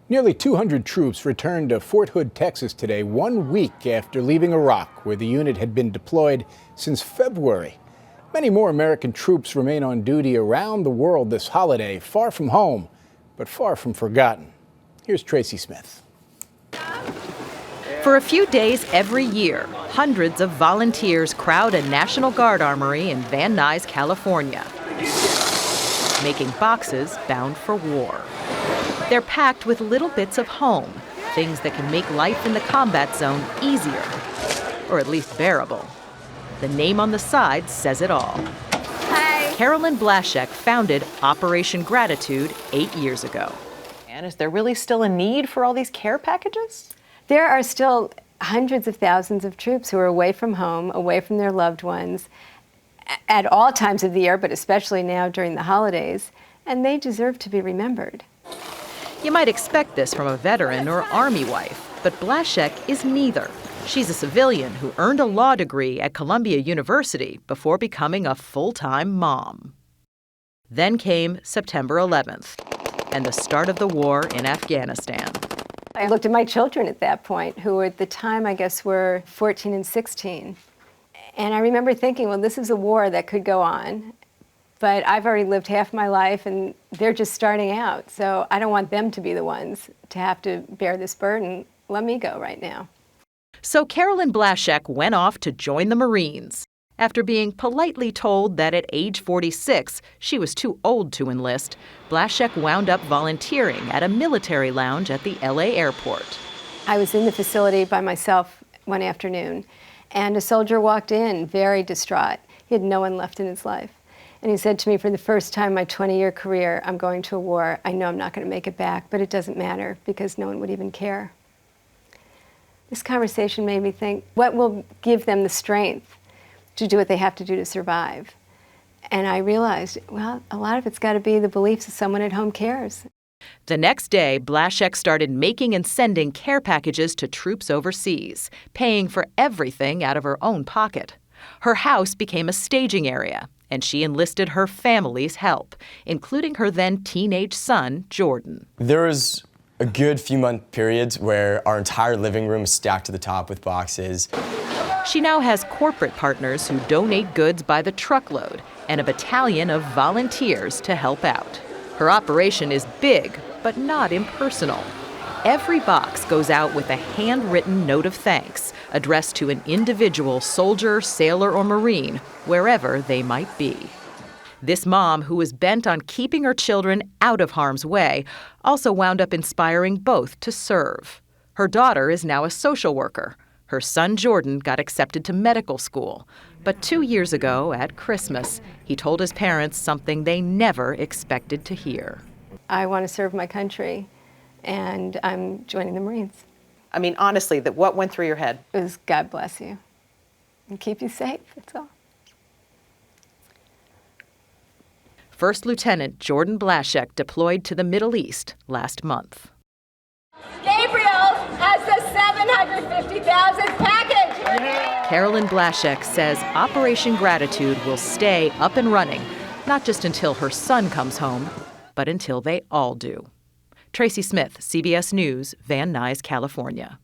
Nearly 200 troops returned to Fort Hood, Texas today, 1 week after leaving Iraq, where the unit had been deployed since February. Many more American troops remain on duty around the world this holiday, far from home, but far from forgotten. Here's Tracy Smith. For a few days every year, hundreds of volunteers crowd a National Guard armory in Van Nuys, California, making boxes bound for war. They're packed with little bits of home, things that can make life in the combat zone easier, or at least bearable. The name on the side says it all. Hi. Carolyn Blashek founded Operation Gratitude 8 years ago. And is there really still a need for all these care packages? There are still hundreds of thousands of troops who are away from home, away from their loved ones, at all times of the year, but especially now during the holidays, and they deserve to be remembered. You might expect this from a veteran or Army wife, but Blashek is neither. She's a civilian who earned a law degree at Columbia University before becoming a full-time mom. Then came September 11th and the start of the war in Afghanistan. I looked at my children at that point, who at the time, I guess, were 14 and 16. And I remember thinking, well, this is a war that could go on, but I've already lived half my life and they're just starting out. So I don't want them to be the ones to have to bear this burden. Let me go right now. So Carolyn Blashek went off to join the Marines. After being politely told that at age 46 she was too old to enlist, Blashek wound up volunteering at a military lounge at the LA airport. I was in the facility by myself one afternoon, and a soldier walked in, very distraught. He had no one left in his life. And he said to me, for the first time in my 20-year career, I'm going to a war. I know I'm not going to make it back, but it doesn't matter because no one would even care. This conversation made me think, what will give them the strength to do what they have to do to survive? And I realized, well, a lot of it's got to be the beliefs that someone at home cares. The next day, Blashek started making and sending care packages to troops overseas, paying for everything out of her own pocket. Her house became a staging area, and she enlisted her family's help, including her then teenage son, Jordan. There was a good few month periods where our entire living room is stacked to the top with boxes. She now has corporate partners who donate goods by the truckload and a battalion of volunteers to help out. Her operation is big, but not impersonal. Every box goes out with a handwritten note of thanks addressed to an individual soldier, sailor, or Marine, wherever they might be. This mom, who was bent on keeping her children out of harm's way, also wound up inspiring both to serve. Her daughter is now a social worker. Her son, Jordan, got accepted to medical school. But 2 years ago, at Christmas, he told his parents something they never expected to hear. I want to serve my country, and I'm joining the Marines. I mean, honestly, what went through your head? It was, God bless you, and keep you safe, that's all. First Lieutenant Jordan Blashek deployed to the Middle East last month. Gabriel has the $750,000 package. Yeah. Carolyn Blashek says Operation Gratitude will stay up and running, not just until her son comes home, but until they all do. Tracy Smith, CBS News, Van Nuys, California.